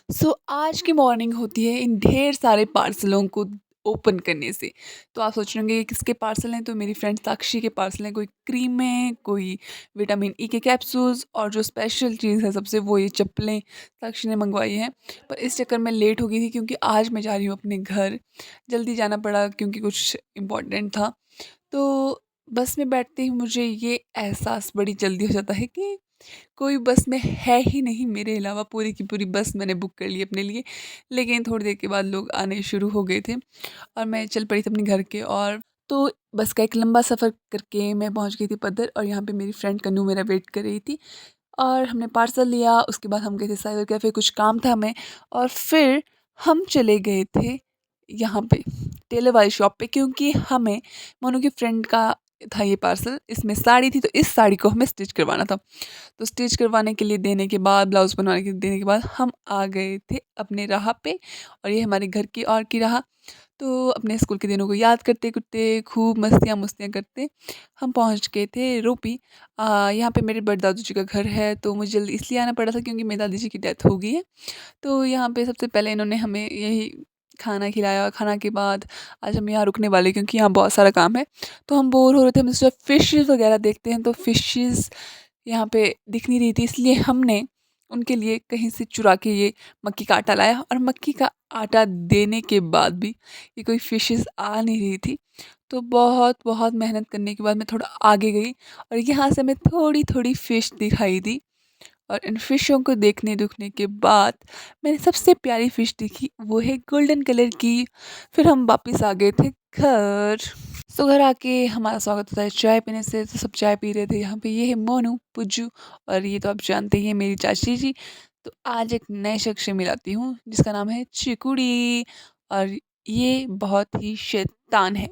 आज की मॉर्निंग होती है इन ढेर सारे पार्सलों को ओपन करने से। तो आप सोच रहे होंगे ये किसके पार्सल हैं, तो मेरी फ्रेंड साक्षी के पार्सल हैं। कोई क्रीमें, कोई विटामिन ई के कैप्सूल्स और जो स्पेशल चीज़ है सबसे वो ये चप्पलें साक्षी ने मंगवाई हैं। पर इस चक्कर में लेट हो गई थी क्योंकि आज मैं जा रही हूँ अपने घर। जल्दी जाना पड़ा क्योंकि कुछ इम्पोर्टेंट था। तो बस में बैठते ही मुझे ये एहसास बड़ी जल्दी हो जाता है कि कोई बस में है ही नहीं मेरे अलावा। पूरी की पूरी बस मैंने बुक कर ली अपने लिए। लेकिन थोड़ी देर के बाद लोग आने शुरू हो गए थे और मैं चल पड़ी थी अपने घर के और तो बस का एक लंबा सफ़र करके मैं पहुंच गई थी पद्दर और यहाँ पे मेरी फ्रेंड कन्नू मेरा वेट कर रही थी और हमने पार्सल लिया। उसके बाद हम गए थे साइबर कैफ़े, कुछ काम था हमें और फिर हम चले गए थे यहाँ पे टेलर वाली शॉप पे क्योंकि हमें मोनू की फ्रेंड का था ये पार्सल। इसमें साड़ी थी तो इस साड़ी को हमें स्टिच करवाना था। तो स्टिच करवाने के लिए देने के बाद, ब्लाउज़ बनवाने के लिए देने के बाद हम आ गए थे अपने राह पे और ये हमारे घर की और की राह। तो अपने स्कूल के दिनों को याद करते-करते खूब मस्तियाँ-मस्तियाँ करते हम पहुँच गए थे रोपी। यहाँ पे मेरे बड़े दादू जी का घर है तो मुझे जल्दी इसलिए आना पड़ा था क्योंकि मेरी दादी जी की डेथ हो गई है। तो यहाँ पे सबसे पहले इन्होंने हमें यही खाना खिलाया। खाना के बाद आज हम यहाँ रुकने वाले हैं क्योंकि यहाँ बहुत सारा काम है। तो हम बोर हो रहे थे, हमने सोचा फ़िशेज़ वगैरह देखते हैं, तो फ़िशेज़ यहाँ पे दिख नहीं रही थी इसलिए हमने उनके लिए कहीं से चुरा के ये मक्की का आटा लाया और मक्की का आटा देने के बाद भी ये कोई फ़िशेज़ आ नहीं रही थी। तो बहुत-बहुत मेहनत करने के बाद मैं थोड़ा आगे गई और यहाँ से हमें थोड़ी-थोड़ी फ़िश दिखाई दी और इन फ़िशों को देखने-दुखने के बाद मैंने सबसे प्यारी फ़िश देखी, वो है गोल्डन कलर की। फिर हम वापस आ गए थे घर। सो घर आके हमारा स्वागत होता है चाय पीने से, तो सब चाय पी रहे थे। यहाँ पे ये है मोनू, पुज्जू और ये तो आप जानते ही हैं मेरी चाची जी। तो आज एक नए शख्स से मिलाती हूँ जिसका नाम है चिकुड़ी और ये बहुत ही शैतान है।